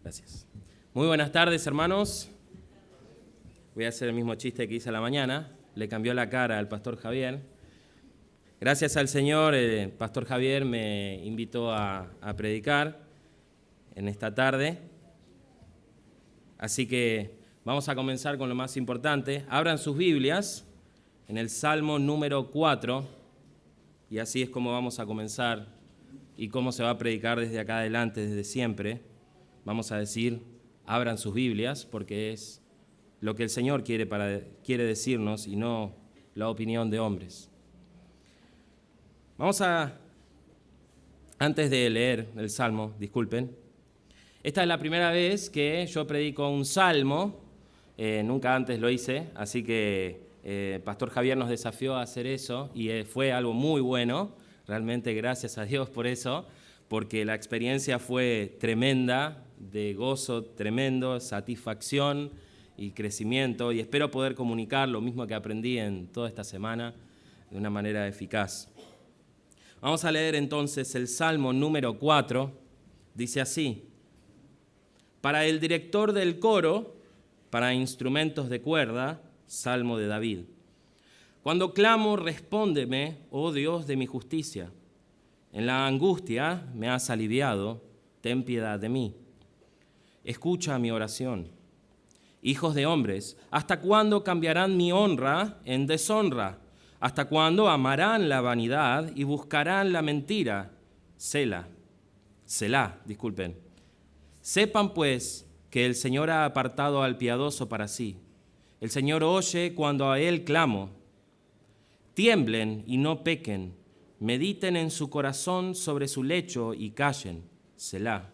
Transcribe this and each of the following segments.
Gracias. Muy buenas tardes, hermanos. Voy a hacer el mismo chiste que hice a la mañana. Le cambió la cara al pastor Javier. Gracias al Señor, el pastor Javier me invitó a predicar en esta tarde. Así que vamos a comenzar con lo más importante. Abran sus Biblias en el Salmo número 4. Y así es como vamos a comenzar y cómo se va a predicar desde acá adelante, desde siempre. Vamos a decir, abran sus Biblias, porque es lo que el Señor quiere decirnos y no la opinión de hombres. Antes de leer el Salmo, disculpen, esta es la primera vez que yo predico un Salmo, nunca antes lo hice, así que Pastor Javier nos desafió a hacer eso y fue algo muy bueno, realmente gracias a Dios por eso, porque la experiencia fue tremenda, de gozo tremendo, satisfacción y crecimiento, y espero poder comunicar lo mismo que aprendí en toda esta semana de una manera eficaz. Vamos a leer entonces el Salmo número 4, dice así: para el director del coro, para instrumentos de cuerda, Salmo de David. Cuando clamo, respóndeme, oh Dios de mi justicia. En la angustia me has aliviado, ten piedad de mí. Escucha mi oración. Hijos de hombres, ¿hasta cuándo cambiarán mi honra en deshonra? ¿Hasta cuándo amarán la vanidad y buscarán la mentira? Selah, disculpen. Sepan pues que el Señor ha apartado al piadoso para sí. El Señor oye cuando a Él clamo. Tiemblen y no pequen. Mediten en su corazón sobre su lecho y callen. Selah.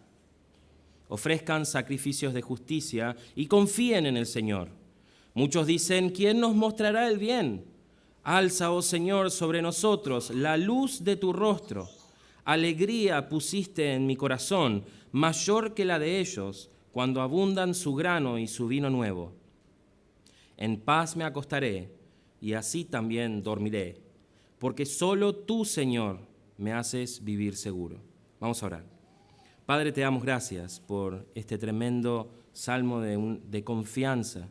Ofrezcan sacrificios de justicia y confíen en el Señor. Muchos dicen, ¿quién nos mostrará el bien? Alza, oh Señor, sobre nosotros la luz de tu rostro. Alegría pusiste en mi corazón, mayor que la de ellos, cuando abundan su grano y su vino nuevo. En paz me acostaré y así también dormiré, porque solo tú, Señor, me haces vivir seguro. Vamos a orar. Padre, te damos gracias por este tremendo salmo de confianza,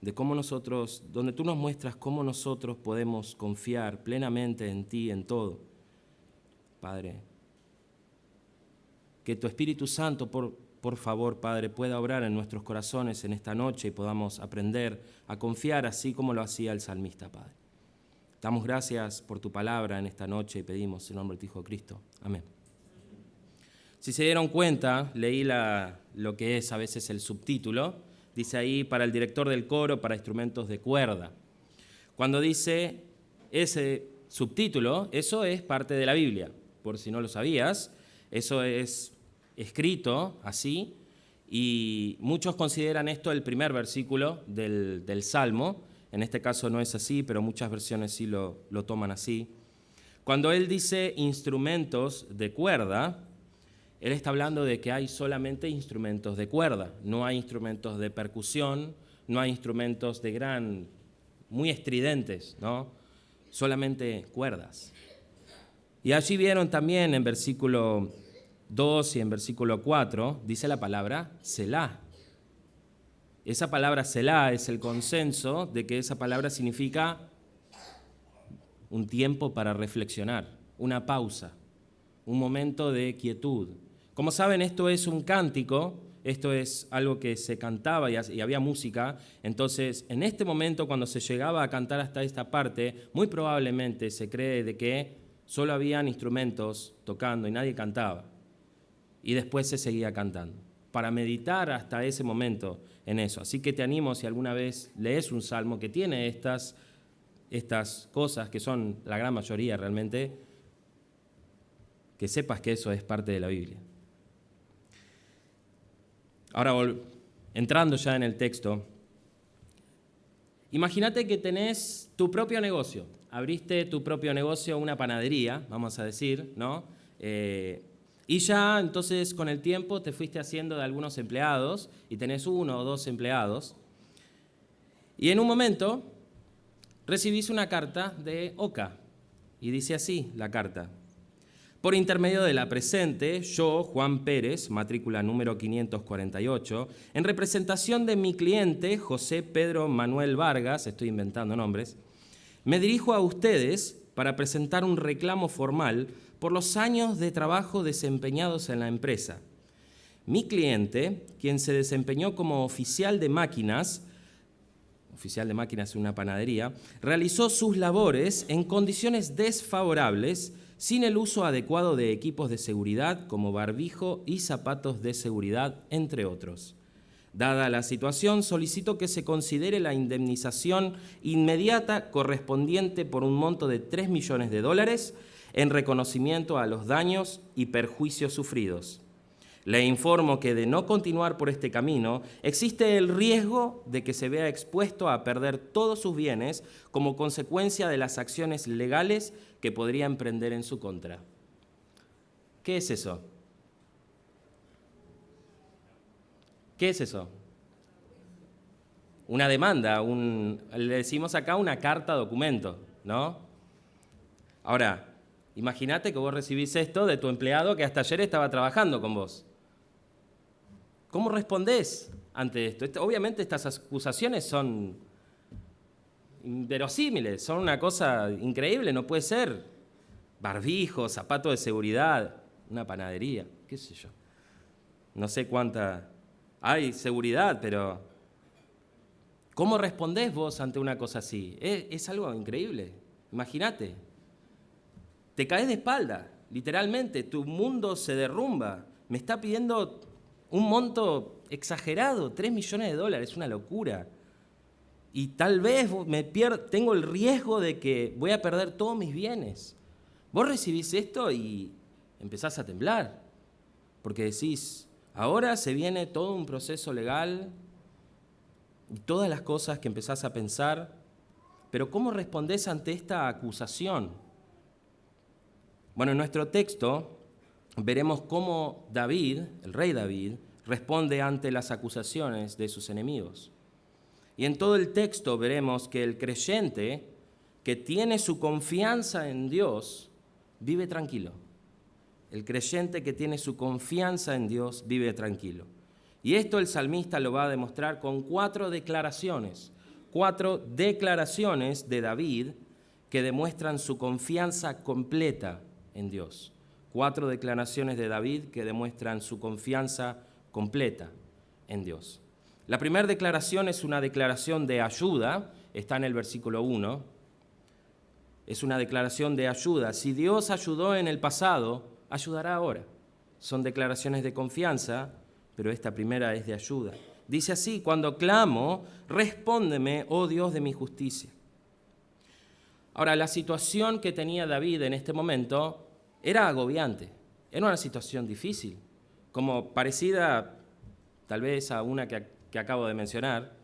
de cómo nosotros, donde tú nos muestras cómo nosotros podemos confiar plenamente en ti, en todo. Padre, que tu Espíritu Santo, por favor, Padre, pueda obrar en nuestros corazones en esta noche y podamos aprender a confiar así como lo hacía el salmista, Padre. Damos gracias por tu palabra en esta noche y pedimos en nombre de tu Hijo Cristo. Amén. Si se dieron cuenta, leí lo que es a veces el subtítulo. Dice ahí, para el director del coro, para instrumentos de cuerda. Cuando dice ese subtítulo, eso es parte de la Biblia. Por si no lo sabías, eso es escrito así. Y muchos consideran esto el primer versículo del Salmo. En este caso no es así, pero muchas versiones sí lo toman así. Cuando él dice instrumentos de cuerda, él está hablando de que hay solamente instrumentos de cuerda, no hay instrumentos de percusión, no hay instrumentos muy estridentes, ¿no? Solamente cuerdas. Y allí vieron también en versículo 2 y en versículo 4, dice la palabra Selah. Esa palabra Selah es el consenso de que esa palabra significa un tiempo para reflexionar, una pausa, un momento de quietud. Como saben, esto es un cántico, esto es algo que se cantaba y había música, entonces en este momento cuando se llegaba a cantar hasta esta parte, muy probablemente se cree de que solo habían instrumentos tocando y nadie cantaba, y después se seguía cantando, para meditar hasta ese momento en eso. Así que te animo, si alguna vez lees un salmo que tiene estas cosas, que son la gran mayoría realmente, que sepas que eso es parte de la Biblia. Ahora, entrando ya en el texto, imagínate que tenés tu propio negocio, abriste tu propio negocio, una panadería, vamos a decir, ¿no? Y ya entonces con el tiempo te fuiste haciendo de algunos empleados y tenés 1 o 2 empleados. Y en un momento recibís una carta de OCA y dice así la carta: Por intermedio de la presente, yo, Juan Pérez, matrícula número 548, en representación de mi cliente, José Pedro Manuel Vargas, estoy inventando nombres, me dirijo a ustedes para presentar un reclamo formal por los años de trabajo desempeñados en la empresa. Mi cliente, quien se desempeñó como oficial de máquinas en una panadería, realizó sus labores en condiciones desfavorables, sin el uso adecuado de equipos de seguridad como barbijo y zapatos de seguridad, entre otros. Dada la situación, solicito que se considere la indemnización inmediata correspondiente por un monto de $3 millones en reconocimiento a los daños y perjuicios sufridos. Le informo que de no continuar por este camino, existe el riesgo de que se vea expuesto a perder todos sus bienes como consecuencia de las acciones legales que podría emprender en su contra. ¿Qué es eso? ¿Qué es eso? Una demanda, le decimos acá una carta documento, ¿no? Ahora, imagínate que vos recibís esto de tu empleado que hasta ayer estaba trabajando con vos. ¿Cómo respondés ante esto? Obviamente estas acusaciones son inverosímiles, son una cosa increíble, no puede ser. Barbijo, zapato de seguridad, una panadería, qué sé yo. No sé cuánta hay seguridad, pero ¿cómo respondés vos ante una cosa así? Es algo increíble. Imagínate. Te caes de espalda, literalmente, tu mundo se derrumba. Me está pidiendo un monto exagerado, $3 millones, una locura. Y tal vez tengo el riesgo de que voy a perder todos mis bienes. Vos recibís esto y empezás a temblar, porque decís, ahora se viene todo un proceso legal y todas las cosas que empezás a pensar, pero ¿cómo respondés ante esta acusación? Bueno, en nuestro texto veremos cómo David, el rey David, responde ante las acusaciones de sus enemigos. Y en todo el texto veremos que el creyente que tiene su confianza en Dios vive tranquilo. El creyente que tiene su confianza en Dios vive tranquilo. Y esto el salmista lo va a demostrar con 4 declaraciones de David que demuestran su confianza completa en Dios. 4 declaraciones de David que demuestran su confianza completa en Dios. La primera declaración es una declaración de ayuda, está en el versículo 1. Es una declaración de ayuda. Si Dios ayudó en el pasado, ayudará ahora. Son declaraciones de confianza, pero esta primera es de ayuda. Dice así, cuando clamo, respóndeme, oh Dios de mi justicia. Ahora, la situación que tenía David en este momento era agobiante, era una situación difícil, como parecida tal vez a una que acabo de mencionar.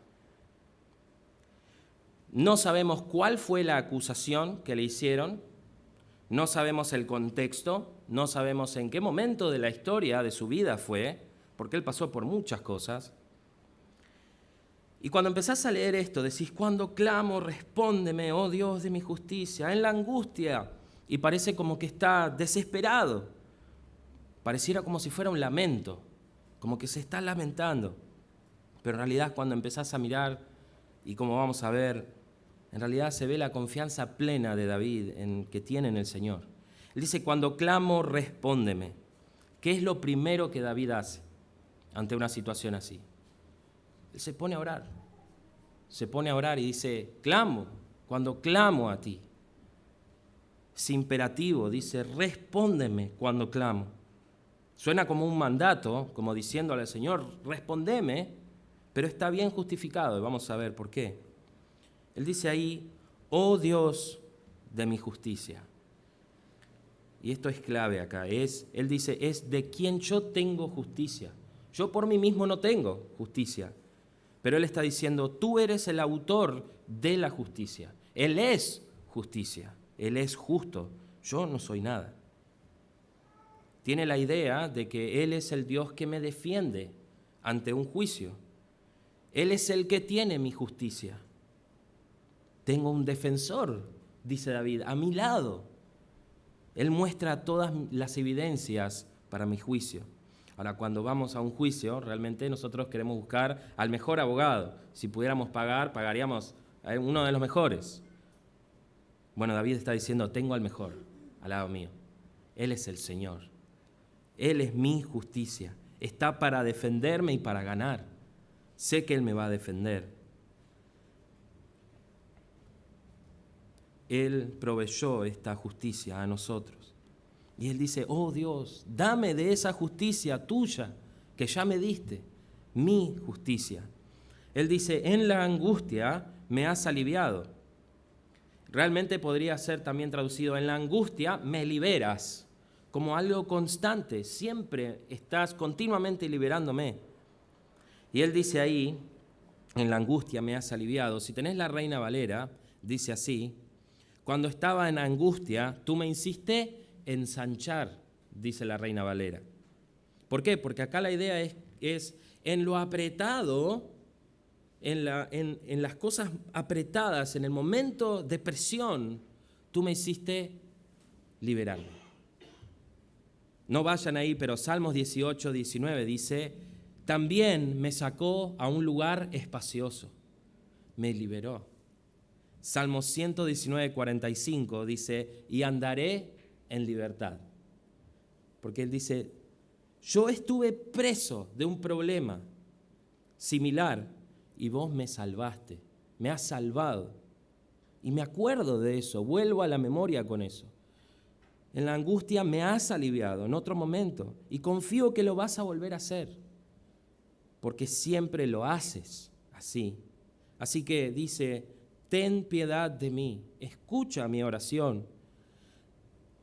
No sabemos cuál fue la acusación que le hicieron, no sabemos el contexto, no sabemos en qué momento de la historia de su vida fue, porque él pasó por muchas cosas. Y cuando empezás a leer esto, decís, cuando clamo, respóndeme, oh Dios de mi justicia, en la angustia, y parece como que está desesperado, pareciera como si fuera un lamento, como que se está lamentando, pero en realidad cuando empezás a mirar, y como vamos a ver, en realidad se ve la confianza plena de David que tiene en el Señor. Él dice, cuando clamo, respóndeme. ¿Qué es lo primero que David hace ante una situación así? Él se pone a orar y dice, clamo, cuando clamo a ti. Es imperativo, dice, respóndeme cuando clamo. Suena como un mandato, como diciéndole al Señor, respóndeme, pero está bien justificado y vamos a ver por qué. Él dice ahí, oh Dios de mi justicia. Y esto es clave acá, él dice, es de quien yo tengo justicia. Yo por mí mismo no tengo justicia, pero él está diciendo, tú eres el autor de la justicia. Él es justicia, él es justo, yo no soy nada. Tiene la idea de que él es el Dios que me defiende ante un juicio. Él es el que tiene mi justicia. Tengo un defensor, dice David, a mi lado. Él muestra todas las evidencias para mi juicio. Ahora, cuando vamos a un juicio, realmente nosotros queremos buscar al mejor abogado. Si pudiéramos pagar, pagaríamos a uno de los mejores. Bueno, David está diciendo, tengo al mejor al lado mío. Él es el Señor. Él es mi justicia. Está para defenderme y para ganar. Sé que Él me va a defender. Él proveyó esta justicia a nosotros. Y Él dice, oh Dios, dame de esa justicia tuya que ya me diste, mi justicia. Él dice, en la angustia me has aliviado. Realmente podría ser también traducido, en la angustia me liberas, como algo constante, siempre estás continuamente liberándome. Y Él dice ahí, en la angustia me has aliviado. Si tenés la Reina Valera, dice así, cuando estaba en angustia, tú me hiciste ensanchar, dice la Reina Valera. ¿Por qué? Porque acá la idea es en lo apretado, en las cosas apretadas, en el momento de presión, tú me hiciste liberarme. No vayan ahí, pero Salmos 18, 19 dice, también me sacó a un lugar espacioso, me liberó. Salmos 119, 45 dice, y andaré en libertad. Porque Él dice, yo estuve preso de un problema similar y vos me salvaste, me has salvado. Y me acuerdo de eso, vuelvo a la memoria con eso. En la angustia me has aliviado en otro momento y confío que lo vas a volver a hacer, porque siempre lo haces así. Así que dice, ten piedad de mí, escucha mi oración,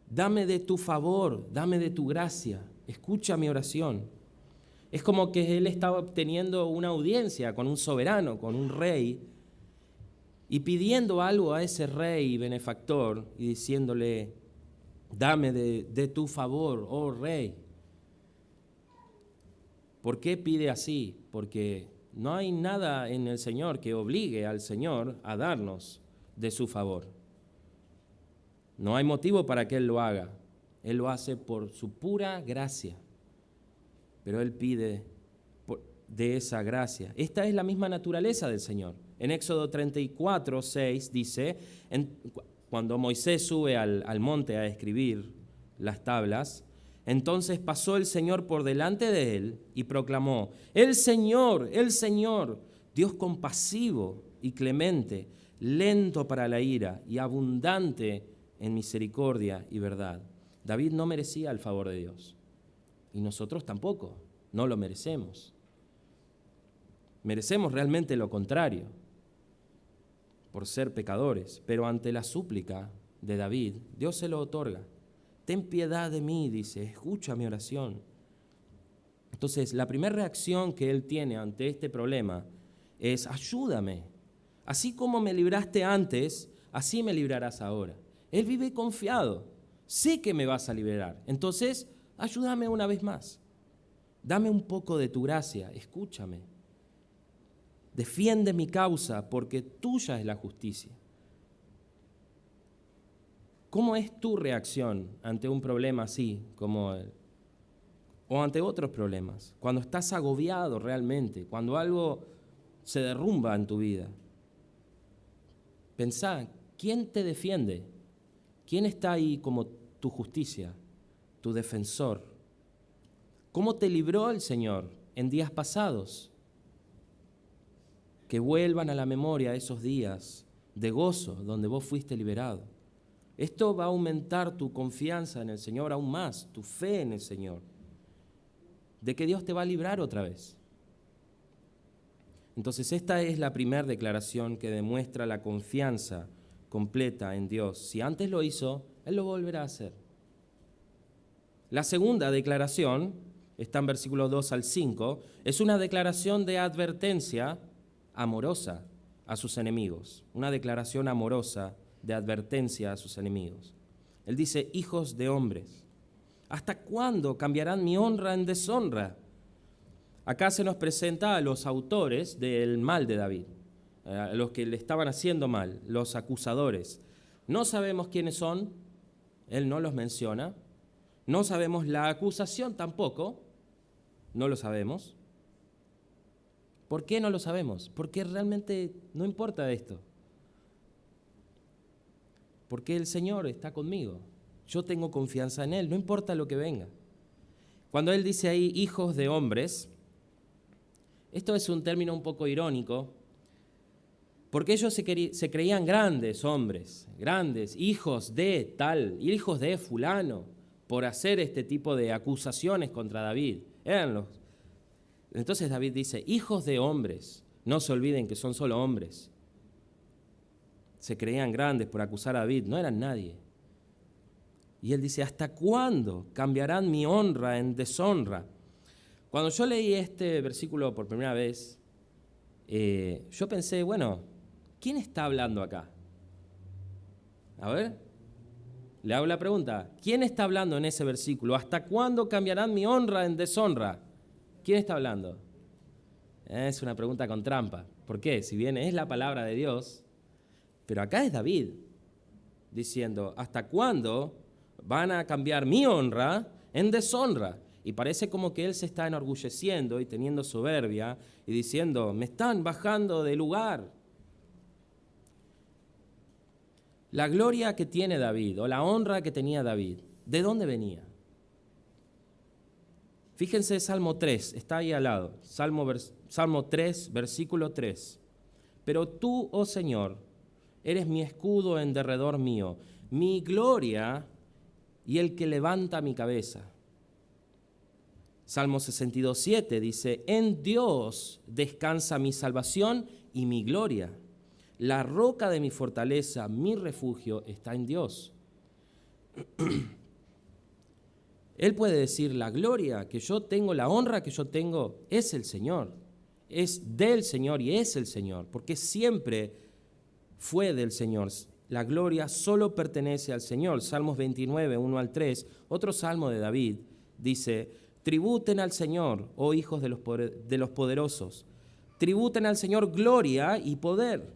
dame de tu favor, dame de tu gracia, escucha mi oración. Es como que Él estaba obteniendo una audiencia con un soberano, con un rey, y pidiendo algo a ese rey benefactor y diciéndole, dame de tu favor, oh rey. ¿Por qué pide así? Porque no hay nada en el Señor que obligue al Señor a darnos de su favor. No hay motivo para que Él lo haga. Él lo hace por su pura gracia. Pero Él pide de esa gracia. Esta es la misma naturaleza del Señor. En Éxodo 34, 6 dice, cuando Moisés sube al monte a escribir las tablas, entonces pasó el Señor por delante de él y proclamó, el Señor, Dios compasivo y clemente, lento para la ira y abundante en misericordia y verdad. David no merecía el favor de Dios y nosotros tampoco, no lo merecemos. Merecemos realmente lo contrario, por ser pecadores, pero ante la súplica de David, Dios se lo otorga. Ten piedad de mí, dice, escucha mi oración. Entonces, la primera reacción que él tiene ante este problema es, ayúdame. Así como me libraste antes, así me librarás ahora. Él vive confiado, sé que me vas a liberar. Entonces, ayúdame una vez más. Dame un poco de tu gracia, escúchame. Defiende mi causa, porque tuya es la justicia. ¿Cómo es tu reacción ante un problema así como él? O ante otros problemas, cuando estás agobiado realmente, cuando algo se derrumba en tu vida. Pensá, ¿quién te defiende? ¿Quién está ahí como tu justicia, tu defensor? ¿Cómo te libró el Señor en días pasados? Que vuelvan a la memoria esos días de gozo donde vos fuiste liberado. Esto va a aumentar tu confianza en el Señor aún más, tu fe en el Señor, de que Dios te va a librar otra vez. Entonces, esta es la primera declaración que demuestra la confianza completa en Dios. Si antes lo hizo, Él lo volverá a hacer. La segunda declaración, está en versículos 2 al 5, es una declaración de advertencia amorosa a sus enemigos, una declaración amorosa de advertencia a sus enemigos. Él dice, hijos de hombres, ¿hasta cuándo cambiarán mi honra en deshonra? Acá se nos presenta a los autores del mal de David, a los que le estaban haciendo mal, los acusadores. No sabemos quiénes son, Él no los menciona. No sabemos la acusación tampoco. No lo sabemos. ¿Por qué no lo sabemos? Porque realmente no importa esto. Porque el Señor está conmigo. Yo tengo confianza en Él, no importa lo que venga. Cuando Él dice ahí hijos de hombres, esto es un término un poco irónico, porque ellos se creían grandes hombres, grandes, hijos de tal, hijos de fulano, por hacer este tipo de acusaciones contra David. Entonces David dice, hijos de hombres, no se olviden que son solo hombres. Se creían grandes por acusar a David, no eran nadie. Y él dice, ¿hasta cuándo cambiarán mi honra en deshonra? Cuando yo leí este versículo por primera vez, yo pensé, bueno, ¿quién está hablando acá? A ver, le hago la pregunta, ¿quién está hablando en ese versículo? ¿Hasta cuándo cambiarán mi honra en deshonra? ¿Quién está hablando? Es una pregunta con trampa. ¿Por qué? Si bien es la palabra de Dios, pero acá es David diciendo, ¿hasta cuándo van a cambiar mi honra en deshonra? Y parece como que él se está enorgulleciendo y teniendo soberbia y diciendo, me están bajando de lugar. La gloria que tiene David o la honra que tenía David, ¿de dónde venía? Fíjense Salmo 3, está ahí al lado, Salmo 3, versículo 3. Pero tú, oh Señor, eres mi escudo en derredor mío, mi gloria y el que levanta mi cabeza. Salmo 62, 7 dice, en Dios descansa mi salvación y mi gloria. La roca de mi fortaleza, mi refugio, está en Dios. Él puede decir, la gloria que yo tengo, la honra que yo tengo, es el Señor. Es del Señor y es el Señor, porque siempre fue del Señor. La gloria solo pertenece al Señor. Salmos 29, 1 al 3, otro salmo de David, dice, tributen al Señor, oh hijos de los poderosos. Tributen al Señor gloria y poder.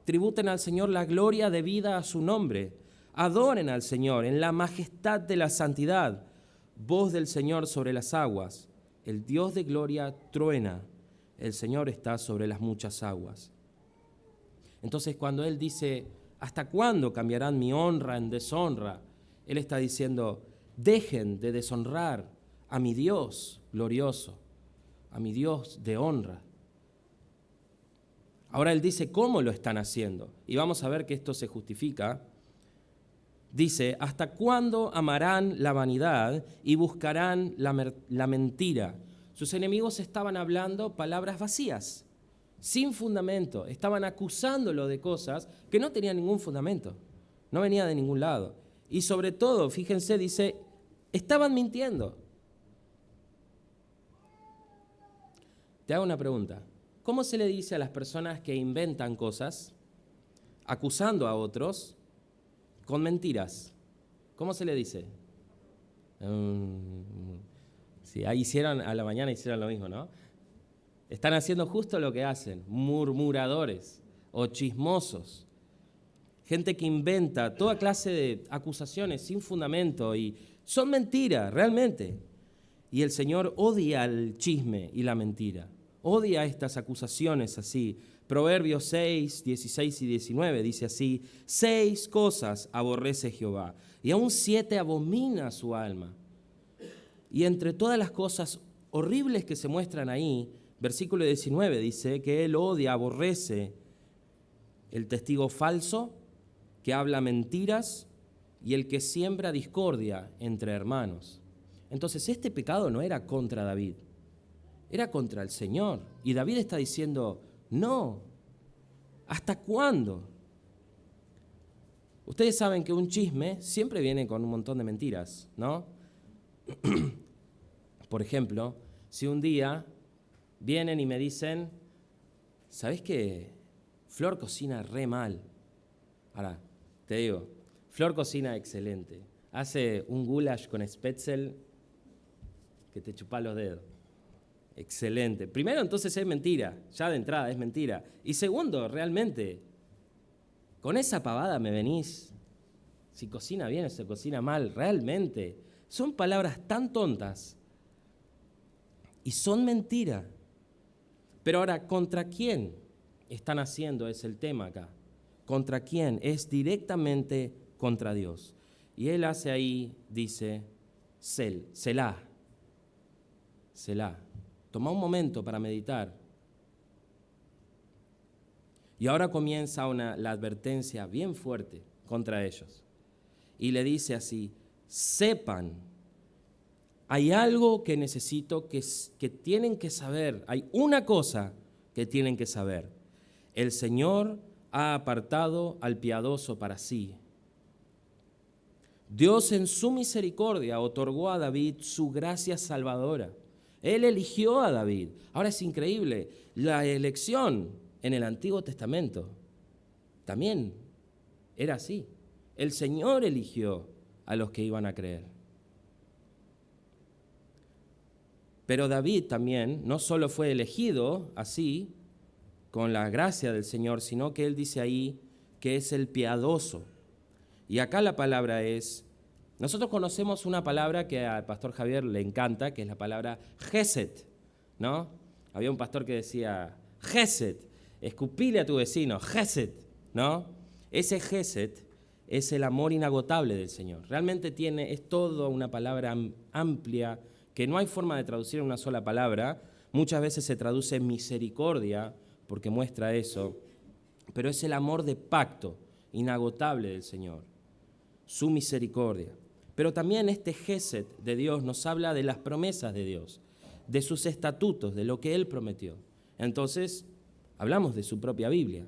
Tributen al Señor la gloria debida a su nombre. Adoren al Señor en la majestad de la santidad. Voz del Señor sobre las aguas. El Dios de gloria truena. El Señor está sobre las muchas aguas. Entonces, cuando Él dice, ¿hasta cuándo cambiarán mi honra en deshonra? Él está diciendo, dejen de deshonrar a mi Dios glorioso, a mi Dios de honra. Ahora Él dice cómo lo están haciendo. Y vamos a ver que esto se justifica. Dice, ¿hasta cuándo amarán la vanidad y buscarán la mentira? Sus enemigos estaban hablando palabras vacías, sin fundamento. Estaban acusándolo de cosas que no tenían ningún fundamento. No venía de ningún lado. Y sobre todo, fíjense, dice, estaban mintiendo. Te hago una pregunta. ¿Cómo se le dice a las personas que inventan cosas, acusando a otros con mentiras? ¿Cómo se le dice? Sí, ahí a la mañana hicieron lo mismo, ¿no? Están haciendo justo lo que hacen, murmuradores o chismosos. Gente que inventa toda clase de acusaciones sin fundamento y son mentiras, realmente. Y el Señor odia el chisme y la mentira. Odia estas acusaciones así. Proverbios 6, 16 y 19 dice así, 6 cosas aborrece Jehová, y aún 7 abomina su alma. Y entre todas las cosas horribles que se muestran ahí, versículo 19 dice que él odia, aborrece el testigo falso, que habla mentiras, y el que siembra discordia entre hermanos. Entonces este pecado no era contra David, era contra el Señor. Y David está diciendo, no, ¿hasta cuándo? Ustedes saben que un chisme siempre viene con un montón de mentiras, ¿no? Por ejemplo, si un día vienen y me dicen, ¿sabés qué? Flor cocina re mal. Ahora, te digo, Flor cocina excelente. Hace un goulash con Spätzle que te chupa los dedos. Excelente. Primero, entonces es mentira. Ya de entrada es mentira. Y segundo, realmente, ¿con esa pavada me venís? si cocina bien o se cocina mal, realmente. Son palabras tan tontas y son mentira. Pero ahora, ¿contra quién están haciendo? Es el tema acá. ¿Contra quién? Es directamente contra Dios. Y él hace ahí, dice, Selah. Selah. Toma un momento para meditar. Y ahora comienza la advertencia bien fuerte contra ellos. Y le dice así, sepan, hay algo que necesito que tienen que saber. Hay una cosa que tienen que saber. El Señor ha apartado al piadoso para sí. Dios en su misericordia otorgó a David su gracia salvadora. Él eligió a David. Ahora es increíble, la elección en el Antiguo Testamento también era así. El Señor eligió a los que iban a creer. Pero David también no solo fue elegido así, con la gracia del Señor, sino que él dice ahí que es el piadoso. Y acá la palabra es, nosotros conocemos una palabra que al pastor Javier le encanta, que es la palabra Gesed, ¿no? Había un pastor que decía, Gesed, escupile a tu vecino, Gesed, ¿no? Ese Gesed es el amor inagotable del Señor. Realmente es toda una palabra amplia que no hay forma de traducir en una sola palabra. Muchas veces se traduce misericordia, porque muestra eso, pero es el amor de pacto inagotable del Señor, su misericordia. Pero también este Gesed de Dios nos habla de las promesas de Dios, de sus estatutos, de lo que Él prometió. Entonces, hablamos de su propia Biblia.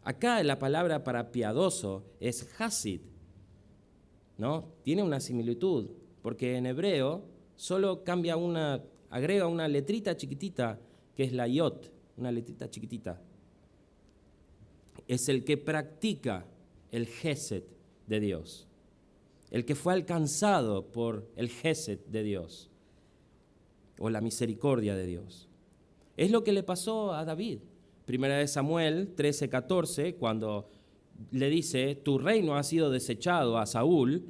Acá la palabra para piadoso es hasid, ¿no? Tiene una similitud, porque en hebreo solo agrega una letrita chiquitita, que es la yot, una letrita chiquitita. Es el que practica el Gesed de Dios, el que fue alcanzado por el Gesed de Dios, o la misericordia de Dios. Es lo que le pasó a David. Primera de Samuel 13:14, cuando le dice, tu reino ha sido desechado a Saúl,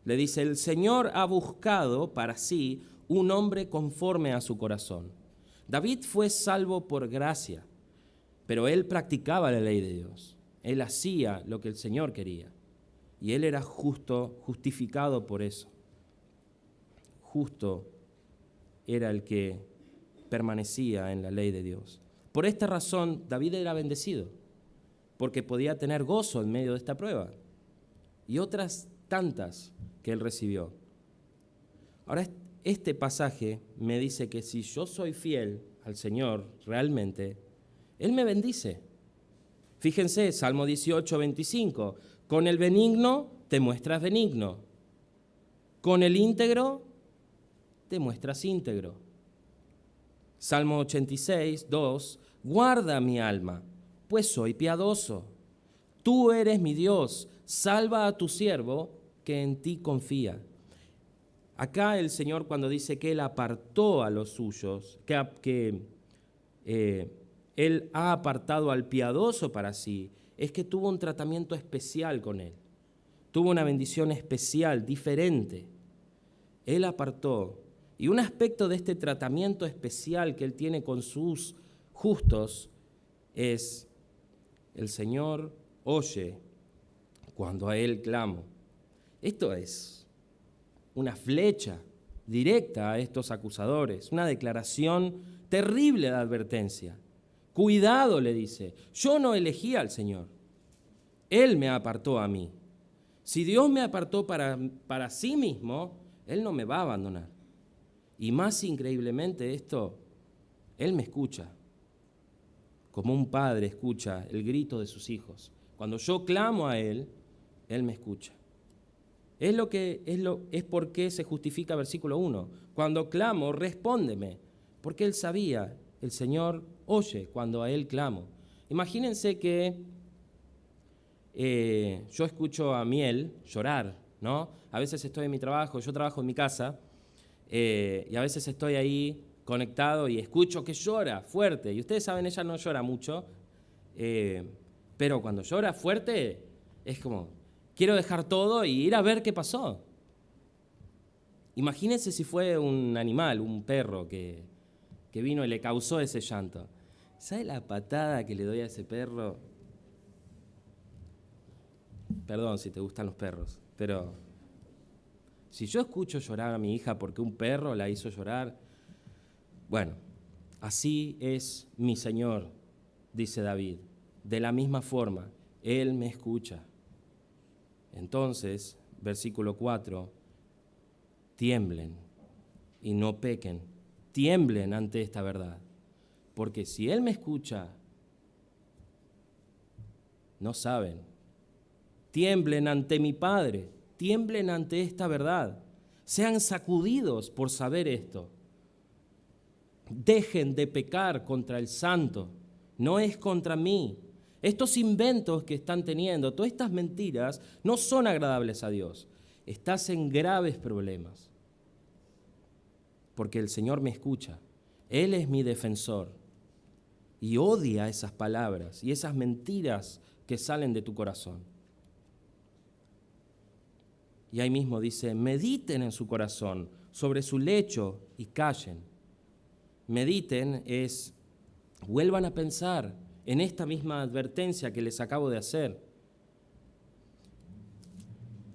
le dice, el Señor ha buscado para sí un hombre conforme a su corazón. David fue salvo por gracia, pero él practicaba la ley de Dios. Él hacía lo que el Señor quería. Y él era justificado por eso. Justo era el que permanecía en la ley de Dios. Por esta razón, David era bendecido, porque podía tener gozo en medio de esta prueba. Y otras tantas que él recibió. Ahora, este pasaje me dice que si yo soy fiel al Señor realmente, Él me bendice. Fíjense, Salmo 18:25, con el benigno te muestras benigno, con el íntegro te muestras íntegro. Salmo 86:2, guarda mi alma, pues soy piadoso. Tú eres mi Dios, salva a tu siervo que en ti confía. Acá el Señor cuando dice que Él apartó a los suyos, Él ha apartado al piadoso para sí, es que tuvo un tratamiento especial con Él. Tuvo una bendición especial, diferente. Él apartó. Y un aspecto de este tratamiento especial que Él tiene con sus justos es, el Señor oye cuando a Él clamo. Esto es una flecha directa a estos acusadores, una declaración terrible de advertencia. Cuidado, le dice, yo no elegí al Señor, Él me apartó a mí. Si Dios me apartó para sí mismo, Él no me va a abandonar. Y más increíblemente esto, Él me escucha, como un padre escucha el grito de sus hijos. Cuando yo clamo a Él, Él me escucha. Es porque se justifica versículo 1. Cuando clamo, respóndeme, porque Él sabía, el Señor oye cuando a Él clamo. Imagínense que yo escucho a Miel llorar, ¿no? A veces estoy en mi trabajo, yo trabajo en mi casa, y a veces estoy ahí conectado y escucho que llora fuerte. Y ustedes saben, ella no llora mucho, pero cuando llora fuerte es como, Quiero dejar todo y ir a ver qué pasó. Imagínense si fue un animal, un perro que vino y le causó ese llanto. ¿Sabe la patada que le doy a ese perro? Perdón si te gustan los perros, pero si yo escucho llorar a mi hija porque un perro la hizo llorar, bueno, así es mi Señor, dice David. De la misma forma, Él me escucha. Entonces, versículo 4, tiemblen y no pequen, tiemblen ante esta verdad. Porque si Él me escucha, no saben, tiemblen ante mi Padre, tiemblen ante esta verdad, sean sacudidos por saber esto. Dejen de pecar contra el santo, no es contra mí. Estos inventos que están teniendo, todas estas mentiras, no son agradables a Dios. Estás en graves problemas, porque el Señor me escucha. Él es mi defensor y odia esas palabras y esas mentiras que salen de tu corazón. Y ahí mismo dice, mediten en su corazón, sobre su lecho y callen. Mediten es, vuelvan a pensar en esta misma advertencia que les acabo de hacer.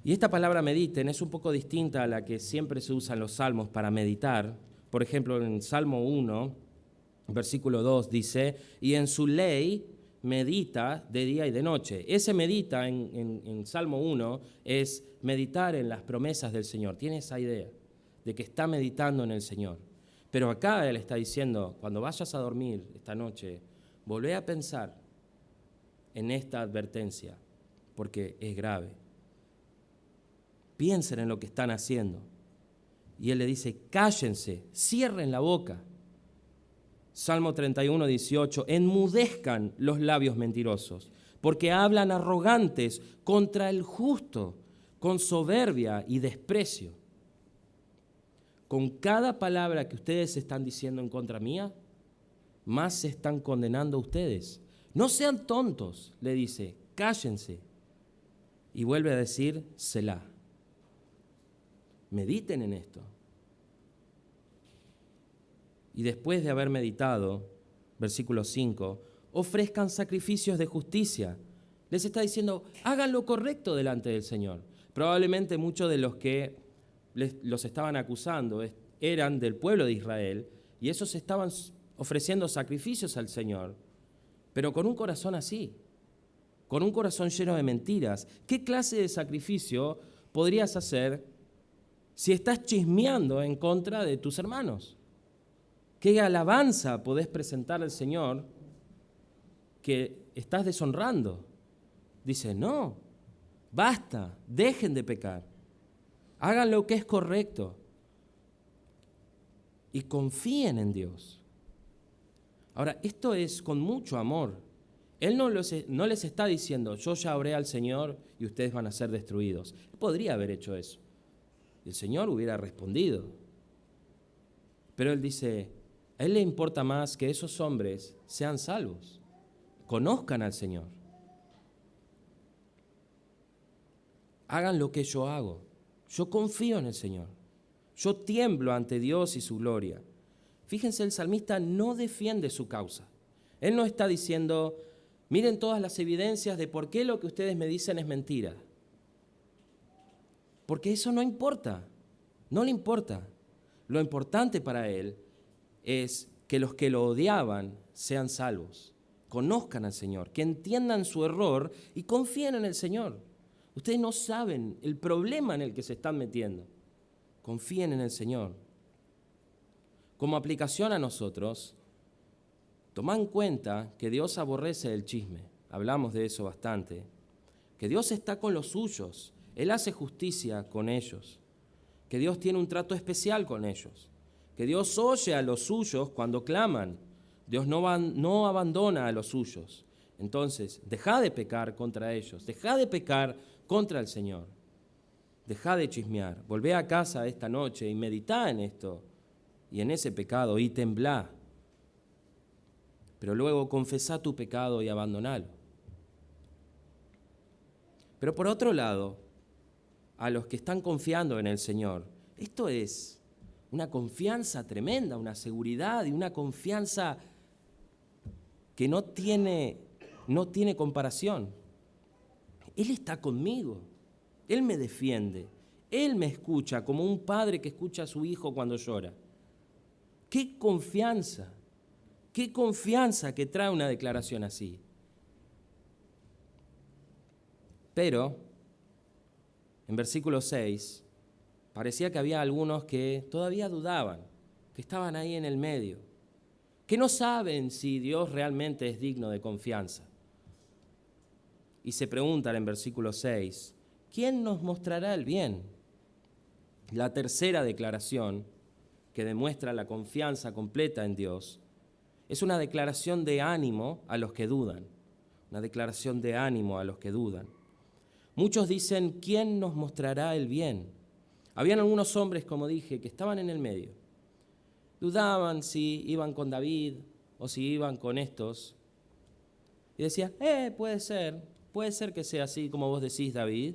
Y esta palabra mediten es un poco distinta a la que siempre se usa en los salmos para meditar. Por ejemplo, en Salmo 1, versículo 2 dice, y en su ley medita de día y de noche. Ese medita en Salmo 1 es meditar en las promesas del Señor. Tiene esa idea de que está meditando en el Señor. Pero acá Él está diciendo, cuando vayas a dormir esta noche, volvé a pensar en esta advertencia, porque es grave. Piensen en lo que están haciendo. Y Él le dice, cállense, cierren la boca. Salmo 31, 18, enmudezcan los labios mentirosos, porque hablan arrogantes contra el justo, con soberbia y desprecio. Con cada palabra que ustedes están diciendo en contra mía, más se están condenando a ustedes. No sean tontos, le dice, cállense. Y vuelve a decir, Selah. Mediten en esto. Y después de haber meditado, versículo 5, ofrezcan sacrificios de justicia. Les está diciendo, hagan lo correcto delante del Señor. Probablemente muchos de los que los estaban acusando eran del pueblo de Israel y esos estaban ofreciendo sacrificios al Señor, pero con un corazón así, con un corazón lleno de mentiras. ¿Qué clase de sacrificio podrías hacer si estás chismeando en contra de tus hermanos? ¿Qué alabanza podés presentar al Señor que estás deshonrando? Dice, no, basta, dejen de pecar. Hagan lo que es correcto y confíen en Dios. Ahora, esto es con mucho amor. Él no les está diciendo, yo ya oré al Señor y ustedes van a ser destruidos. Él podría haber hecho eso. El Señor hubiera respondido. Pero Él dice, a Él le importa más que esos hombres sean salvos, conozcan al Señor. Hagan lo que yo hago. Yo confío en el Señor. Yo tiemblo ante Dios y su gloria. Fíjense, el salmista no defiende su causa. Él no está diciendo, miren todas las evidencias de por qué lo que ustedes me dicen es mentira. Porque eso no importa. No le importa. Lo importante para él es que los que lo odiaban sean salvos, conozcan al Señor, que entiendan su error y confíen en el Señor. Ustedes no saben el problema en el que se están metiendo. Confíen en el Señor. Como aplicación a nosotros, toma en cuenta que Dios aborrece el chisme. Hablamos de eso bastante. Que Dios está con los suyos. Él hace justicia con ellos. Que Dios tiene un trato especial con ellos. Que Dios oye a los suyos cuando claman. Dios no abandona a los suyos. Entonces, deja de pecar contra ellos. Deja de pecar contra el Señor. Deja de chismear. Volvé a casa esta noche y meditá en esto y en ese pecado y temblá. Pero luego confesá tu pecado y abandonalo. Pero por otro lado, a los que están confiando en el Señor, esto es una confianza tremenda, una seguridad y una confianza que no tiene comparación. Él está conmigo, Él me defiende, Él me escucha como un padre que escucha a su hijo cuando llora. ¡Qué confianza! ¡Qué confianza que trae una declaración así! Pero, en versículo 6, parecía que había algunos que todavía dudaban, que estaban ahí en el medio, que no saben si Dios realmente es digno de confianza. Y se preguntan en versículo 6, ¿quién nos mostrará el bien? La tercera declaración, que demuestra la confianza completa en Dios, es una declaración de ánimo a los que dudan, una declaración de ánimo a los que dudan. Muchos dicen, ¿quién nos mostrará el bien? Habían algunos hombres, como dije, que estaban en el medio. Dudaban si iban con David o si iban con estos. Y decían, puede ser que sea así como vos decís, David.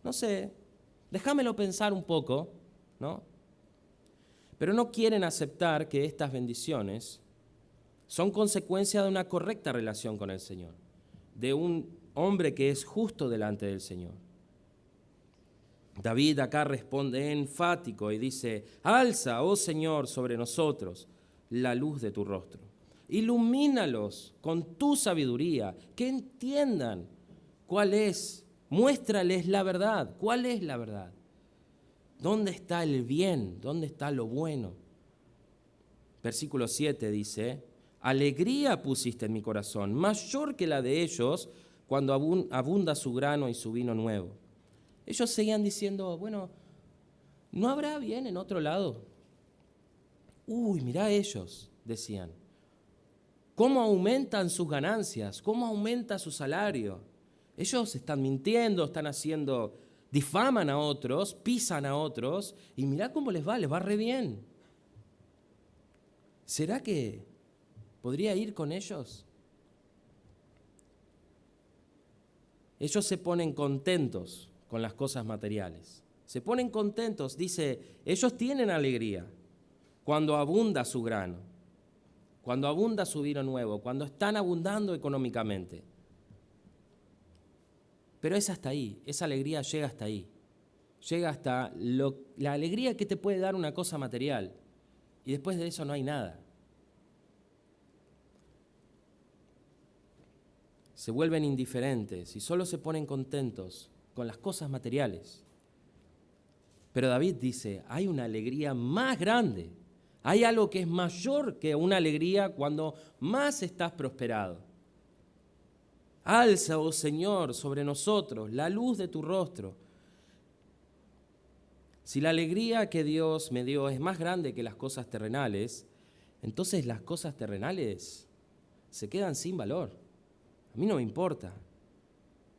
No sé, déjamelo pensar un poco, ¿no? Pero no quieren aceptar que estas bendiciones son consecuencia de una correcta relación con el Señor, de un hombre que es justo delante del Señor. David acá responde enfático y dice, alza, oh Señor, sobre nosotros la luz de tu rostro. Ilumínalos con tu sabiduría, que entiendan cuál es, muéstrales la verdad, cuál es la verdad. ¿Dónde está el bien? ¿Dónde está lo bueno? Versículo 7 dice, alegría pusiste en mi corazón, mayor que la de ellos, cuando abunda su grano y su vino nuevo. Ellos seguían diciendo, bueno, ¿no habrá bien en otro lado? Uy, mirá ellos, decían. ¿Cómo aumentan sus ganancias? ¿Cómo aumenta su salario? Ellos están mintiendo, difaman a otros, pisan a otros, y mirá cómo les va re bien. ¿Será que podría ir con ellos? Ellos se ponen contentos con las cosas materiales. Se ponen contentos, dice, ellos tienen alegría cuando abunda su grano, cuando abunda su vino nuevo, cuando están abundando económicamente. Pero es hasta ahí, esa alegría llega hasta ahí. Llega hasta la alegría que te puede dar una cosa material. Y después de eso no hay nada. Se vuelven indiferentes y solo se ponen contentos con las cosas materiales. Pero David dice, hay una alegría más grande. Hay algo que es mayor que una alegría cuando más estás prosperado. Alza, oh Señor, sobre nosotros la luz de tu rostro. Si la alegría que Dios me dio es más grande que las cosas terrenales, entonces las cosas terrenales se quedan sin valor. A mí no me importa.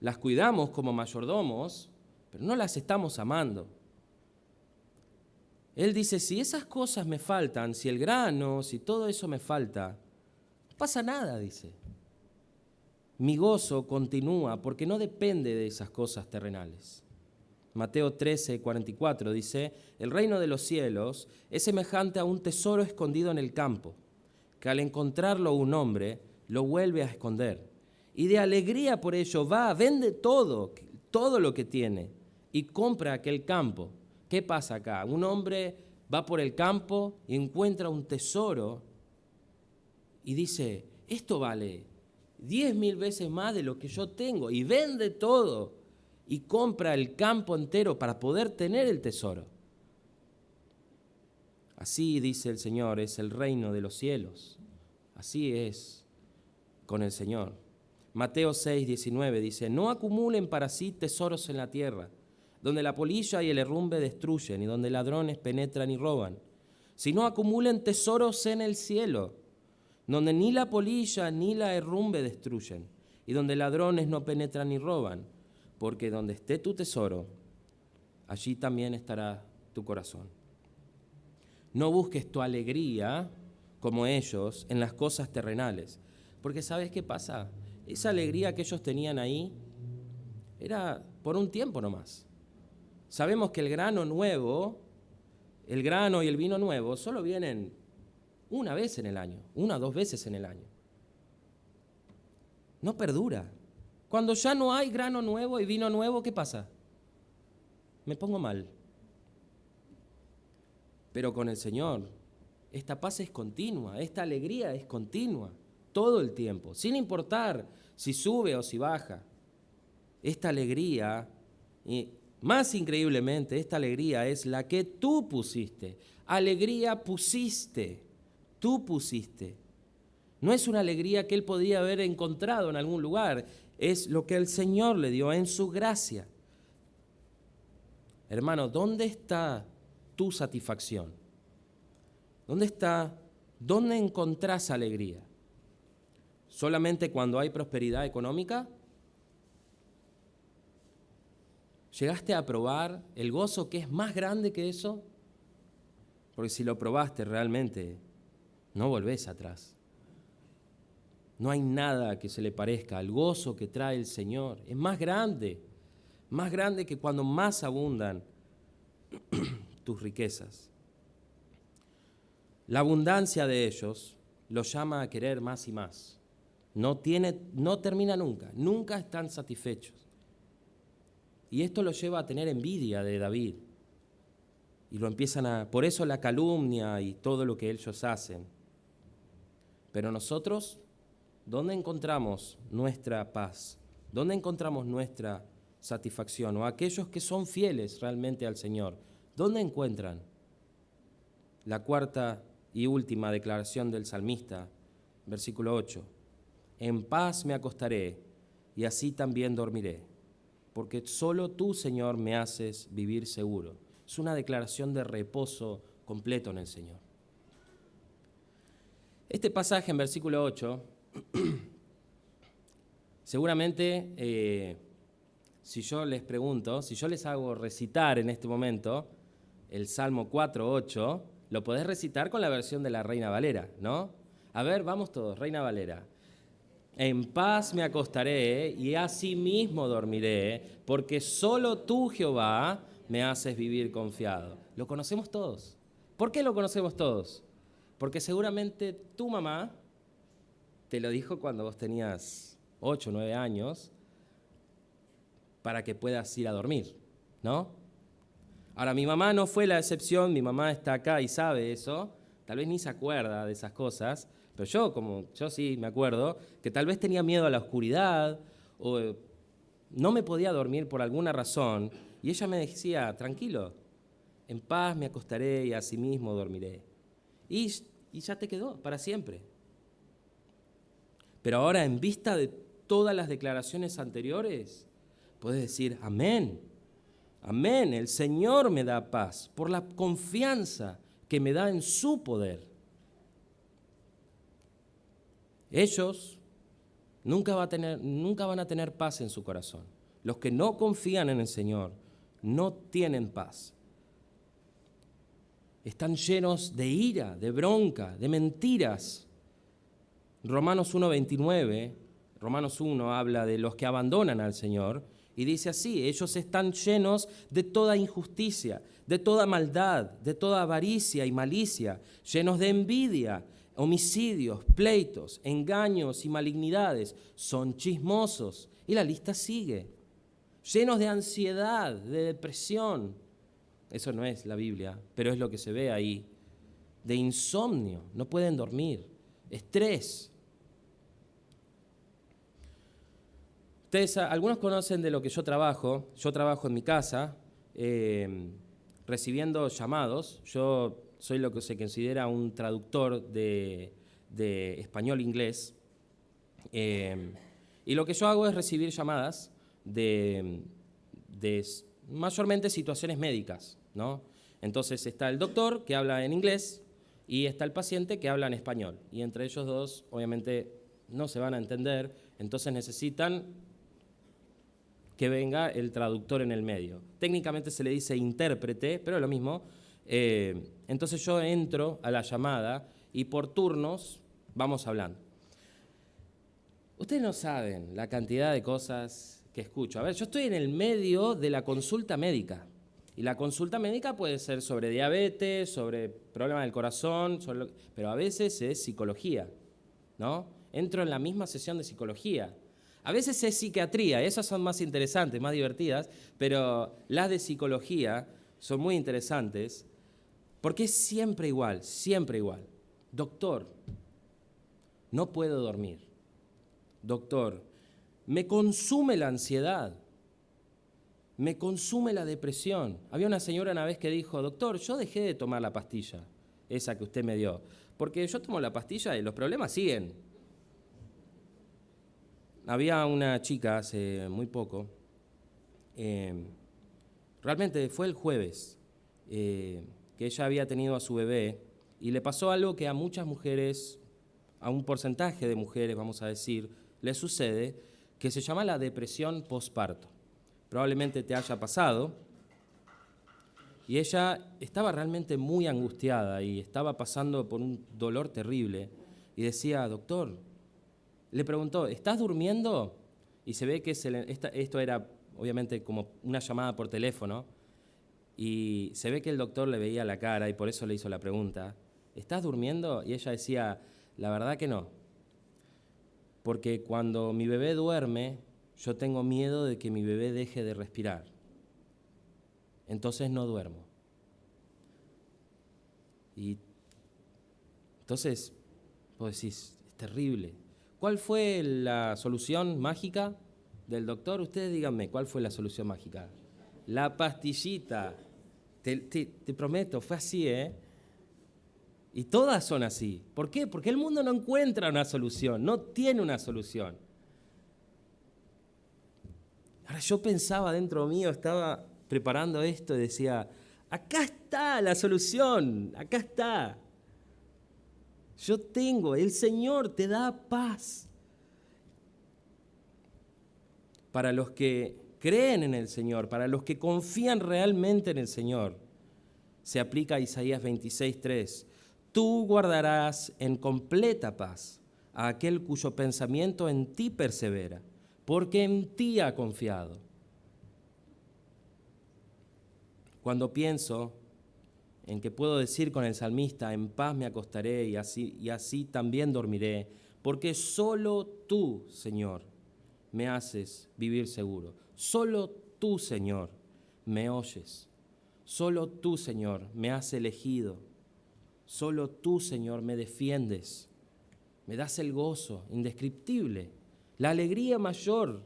Las cuidamos como mayordomos, pero no las estamos amando. Él dice, si esas cosas me faltan, si el grano, si todo eso me falta, no pasa nada, dice. Mi gozo continúa porque no depende de esas cosas terrenales. Mateo 13:44 dice, el reino de los cielos es semejante a un tesoro escondido en el campo, que al encontrarlo un hombre lo vuelve a esconder. Y de alegría por ello va, vende todo lo que tiene y compra aquel campo. ¿Qué pasa acá? Un hombre va por el campo y encuentra un tesoro y dice, esto vale 10.000 veces más de lo que yo tengo, y vende todo y compra el campo entero para poder tener el tesoro. Así, dice el Señor, es el reino de los cielos. Así es con el Señor. Mateo 6:19 dice, no acumulen para sí tesoros en la tierra, donde la polilla y el herrumbe destruyen y donde ladrones penetran y roban, sino acumulen tesoros en el cielo, donde ni la polilla ni la herrumbe destruyen y donde ladrones no penetran ni roban, porque donde esté tu tesoro, allí también estará tu corazón. No busques tu alegría, como ellos, en las cosas terrenales, porque ¿sabes qué pasa? Esa alegría que ellos tenían ahí era por un tiempo nomás. Sabemos que el grano nuevo, el grano y el vino nuevo solo vienen una vez en el año, una o dos veces en el año. No perdura. Cuando ya no hay grano nuevo y vino nuevo, ¿qué pasa? Me pongo mal. Pero con el Señor, esta paz es continua, esta alegría es continua, todo el tiempo, sin importar si sube o si baja. Esta alegría, y más increíblemente, esta alegría es la que tú pusiste. Alegría pusiste, tú pusiste. No es una alegría que él podía haber encontrado en algún lugar, es lo que el Señor le dio en su gracia. Hermano, ¿dónde está tu satisfacción? ¿Dónde encontrás alegría? ¿Solamente cuando hay prosperidad económica? ¿Llegaste a probar el gozo que es más grande que eso? Porque si lo probaste realmente, no volvés atrás. No hay nada que se le parezca al gozo que trae el Señor. Es más grande que cuando más abundan tus riquezas. La abundancia de ellos los llama a querer más y más. No termina nunca están satisfechos. Y esto los lleva a tener envidia de David. Y por eso la calumnia y todo lo que ellos hacen. Pero nosotros, ¿dónde encontramos nuestra paz? ¿Dónde encontramos nuestra satisfacción? O aquellos que son fieles realmente al Señor, ¿dónde encuentran? La cuarta y última declaración del salmista, versículo 8. En paz me acostaré y así también dormiré, porque solo tú, Señor, me haces vivir seguro. Es una declaración de reposo completo en el Señor. Este pasaje en versículo 8, seguramente, si yo les hago recitar en este momento el Salmo 4:8, lo podés recitar con la versión de la Reina Valera, ¿no? A ver, vamos todos, Reina Valera. En paz me acostaré y asimismo dormiré, porque solo tú, Jehová, me haces vivir confiado. Lo conocemos todos. ¿Por qué lo conocemos todos? Porque seguramente tu mamá te lo dijo cuando vos tenías 8 o 9 años para que puedas ir a dormir, ¿no? Ahora, mi mamá no fue la excepción, mi mamá está acá y sabe eso, tal vez ni se acuerda de esas cosas, pero yo sí me acuerdo que tal vez tenía miedo a la oscuridad o no me podía dormir por alguna razón y ella me decía, tranquilo, en paz me acostaré y asimismo dormiré. Y ya te quedó para siempre. Pero ahora, en vista de todas las declaraciones anteriores, puedes decir, amén, amén, el Señor me da paz por la confianza que me da en su poder. Ellos nunca van a tener paz en su corazón. Los que no confían en el Señor no tienen paz. Están llenos de ira, de bronca, de mentiras. Romanos 1:29, Romanos 1 habla de los que abandonan al Señor y dice así, ellos están llenos de toda injusticia, de toda maldad, de toda avaricia y malicia, llenos de envidia, homicidios, pleitos, engaños y malignidades, son chismosos. Y la lista sigue. Llenos de ansiedad, de depresión. Eso no es la Biblia, pero es lo que se ve ahí. De insomnio, no pueden dormir. Estrés. Ustedes, algunos conocen de lo que yo trabajo. Yo trabajo en mi casa, recibiendo llamados. Yo soy lo que se considera un traductor de español-inglés. Y lo que yo hago es recibir llamadas de mayormente situaciones médicas, ¿no? Entonces está el doctor que habla en inglés y está el paciente que habla en español. Y entre ellos dos, obviamente, no se van a entender, entonces necesitan que venga el traductor en el medio. Técnicamente se le dice intérprete, pero es lo mismo. Entonces yo entro a la llamada y por turnos vamos hablando. Ustedes no saben la cantidad de cosas que escucho. A ver, yo estoy en el medio de la consulta médica. Y la consulta médica puede ser sobre diabetes, sobre problemas del corazón, pero a veces es psicología, ¿no? Entro en la misma sesión de psicología. A veces es psiquiatría, esas son más interesantes, más divertidas, pero las de psicología son muy interesantes porque es siempre igual, siempre igual. Doctor, no puedo dormir. Doctor, me consume la ansiedad. Me consume la depresión. Había una señora una vez que dijo, doctor, yo dejé de tomar la pastilla, esa que usted me dio, porque yo tomo la pastilla y los problemas siguen. Había una chica hace muy poco, realmente fue el jueves, que ella había tenido a su bebé y le pasó algo que a muchas mujeres, a un porcentaje de mujeres, vamos a decir, le sucede, que se llama la depresión postparto. Probablemente te haya pasado, y ella estaba realmente muy angustiada y estaba pasando por un dolor terrible y decía, doctor, le preguntó, ¿estás durmiendo? Y se ve que esto era obviamente como una llamada por teléfono y se ve que el doctor le veía la cara y por eso le hizo la pregunta, ¿estás durmiendo? Y ella decía, la verdad que no, porque cuando mi bebé duerme, yo tengo miedo de que mi bebé deje de respirar. Entonces no duermo. Y entonces, vos decís, es terrible. ¿Cuál fue la solución mágica del doctor? Ustedes díganme, ¿cuál fue la solución mágica? La pastillita. Te prometo, fue así, ¿eh? Y todas son así. ¿Por qué? Porque el mundo no encuentra una solución, no tiene una solución. Ahora yo pensaba dentro mío, estaba preparando esto y decía, acá está la solución, acá está. Yo tengo, el Señor te da paz. Para los que creen en el Señor, para los que confían realmente en el Señor, se aplica a Isaías 26:3. Tú guardarás en completa paz a aquel cuyo pensamiento en ti persevera, porque en ti ha confiado. Cuando pienso en que puedo decir con el salmista, en paz me acostaré y así también dormiré, porque solo tú, Señor, me haces vivir seguro. Solo tú, Señor, me oyes. Solo tú, Señor, me has elegido. Solo tú, Señor, me defiendes. Me das el gozo indescriptible, la alegría mayor.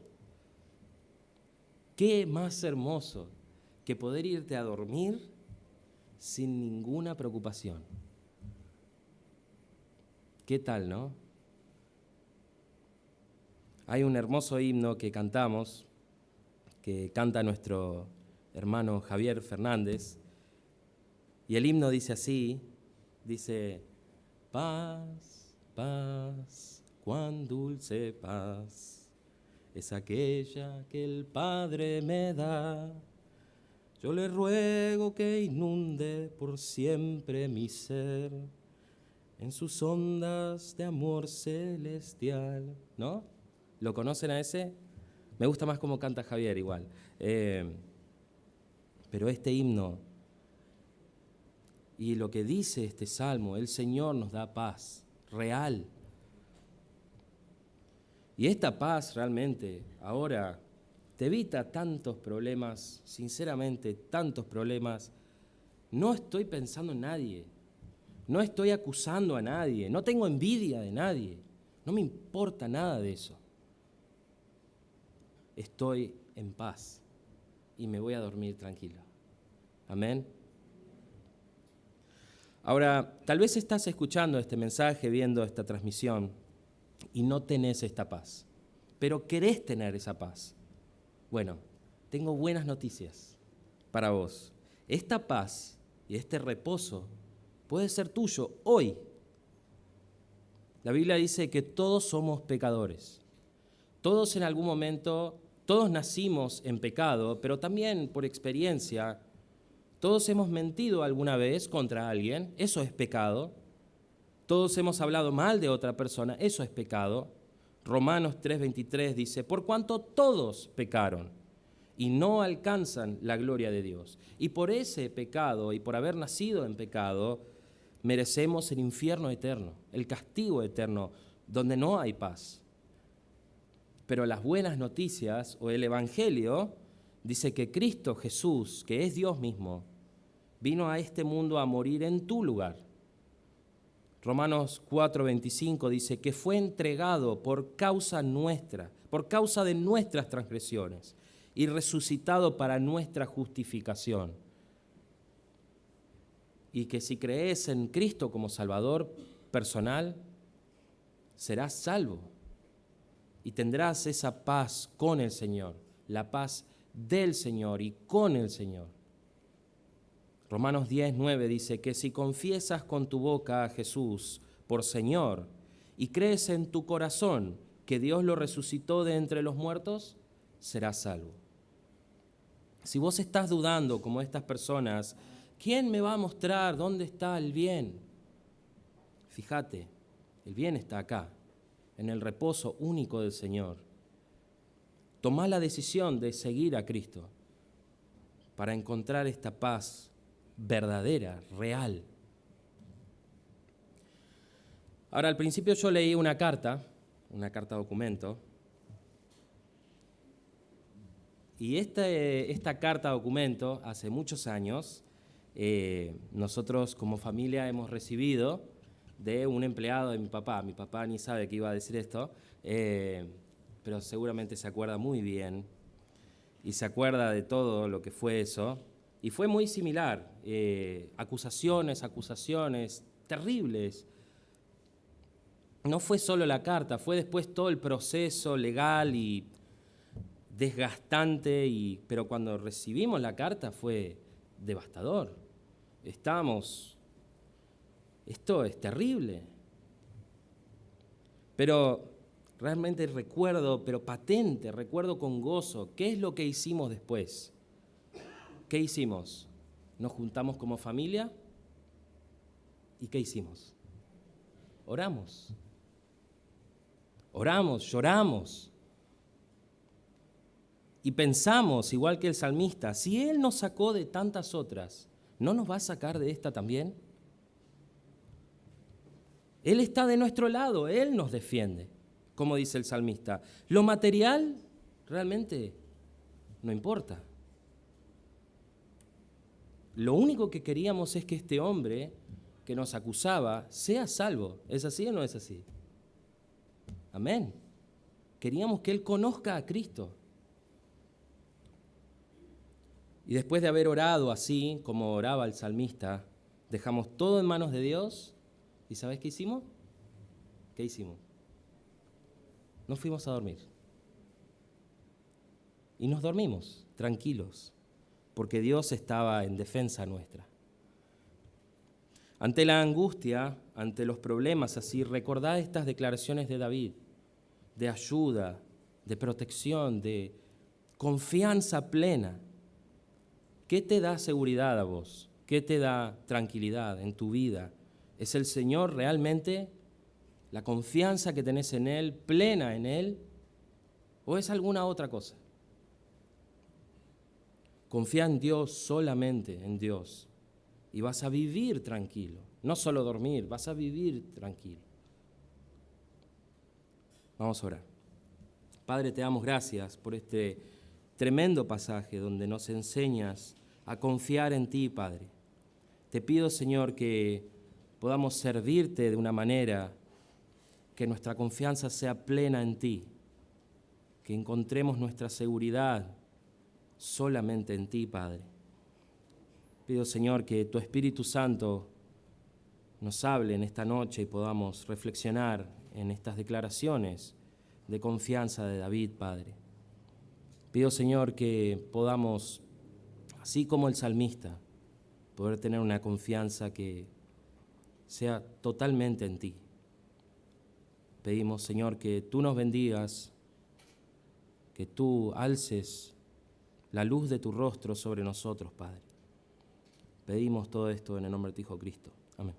¿Qué más hermoso que poder irte a dormir sin ninguna preocupación? ¿Qué tal, no? Hay un hermoso himno que cantamos, que canta nuestro hermano Javier Fernández, y el himno dice así, dice, paz, paz, cuán dulce paz, es aquella que el Padre me da. Yo le ruego que inunde por siempre mi ser en sus ondas de amor celestial. ¿No? ¿Lo conocen a ese? Me gusta más cómo canta Javier igual. Pero este himno y lo que dice este salmo, el Señor nos da paz real. Y esta paz realmente ahora te evita tantos problemas, sinceramente, tantos problemas. No estoy pensando en nadie, no estoy acusando a nadie, no tengo envidia de nadie, no me importa nada de eso. Estoy en paz y me voy a dormir tranquilo. Amén. Ahora, tal vez estás escuchando este mensaje, viendo esta transmisión y no tenés esta paz, pero querés tener esa paz. Bueno, tengo buenas noticias para vos. Esta paz y este reposo puede ser tuyo hoy. La Biblia dice que todos somos pecadores. Todos en algún momento, todos nacimos en pecado, pero también por experiencia, todos hemos mentido alguna vez contra alguien, eso es pecado. Todos hemos hablado mal de otra persona, eso es pecado. Romanos 3:23 dice, por cuanto todos pecaron y no alcanzan la gloria de Dios. Y por ese pecado y por haber nacido en pecado, merecemos el infierno eterno, el castigo eterno, donde no hay paz. Pero las buenas noticias o el Evangelio dice que Cristo Jesús, que es Dios mismo, vino a este mundo a morir en tu lugar. Romanos 4:25 dice que fue entregado por causa nuestra, por causa de nuestras transgresiones y resucitado para nuestra justificación. Y que si crees en Cristo como Salvador personal, serás salvo y tendrás esa paz con el Señor, la paz del Señor y con el Señor. Romanos 10:9 dice que si confiesas con tu boca a Jesús por Señor y crees en tu corazón que Dios lo resucitó de entre los muertos, serás salvo. Si vos estás dudando, como estas personas, ¿quién me va a mostrar dónde está el bien? Fíjate, el bien está acá, en el reposo único del Señor. Tomá la decisión de seguir a Cristo para encontrar esta paz verdadera, real. Ahora, al principio yo leí una carta documento, y esta carta documento, hace muchos años, nosotros como familia hemos recibido de un empleado de mi papá. Mi papá ni sabe que iba a decir esto, pero seguramente se acuerda muy bien y se acuerda de todo lo que fue eso. Y fue muy similar, acusaciones terribles. No fue solo la carta, fue después todo el proceso legal y desgastante, pero cuando recibimos la carta fue devastador. Esto es terrible. Pero realmente recuerdo con gozo, ¿qué es lo que hicimos después? ¿Qué hicimos? Nos juntamos como familia y ¿qué hicimos? Oramos, lloramos y pensamos, igual que el salmista, si Él nos sacó de tantas otras, ¿no nos va a sacar de esta también? Él está de nuestro lado, Él nos defiende, como dice el salmista. Lo material realmente no importa. Lo único que queríamos es que este hombre que nos acusaba sea salvo. ¿Es así o no es así? Amén. Queríamos que él conozca a Cristo. Y después de haber orado así, como oraba el salmista, dejamos todo en manos de Dios. ¿Y sabés qué hicimos? ¿Qué hicimos? Nos fuimos a dormir. Y nos dormimos, tranquilos, porque Dios estaba en defensa nuestra. Ante la angustia, ante los problemas así, recordad estas declaraciones de David, de ayuda, de protección, de confianza plena. ¿Qué te da seguridad a vos? ¿Qué te da tranquilidad en tu vida? ¿Es el Señor realmente? ¿La confianza que tenés en Él, plena en Él? ¿O es alguna otra cosa? Confía en Dios, solamente en Dios, y vas a vivir tranquilo. No solo dormir, vas a vivir tranquilo. Vamos a orar. Padre, te damos gracias por este tremendo pasaje donde nos enseñas a confiar en ti, Padre. Te pido, Señor, que podamos servirte de una manera que nuestra confianza sea plena en ti, que encontremos nuestra seguridad solamente en ti, Padre. Pido, Señor, que tu Espíritu Santo nos hable en esta noche y podamos reflexionar en estas declaraciones de confianza de David, Padre. Pido, Señor, que podamos, así como el salmista, poder tener una confianza que sea totalmente en ti. Pedimos, Señor, que tú nos bendigas, que tú alces la luz de tu rostro sobre nosotros, Padre. Pedimos todo esto en el nombre de tu Hijo Cristo. Amén.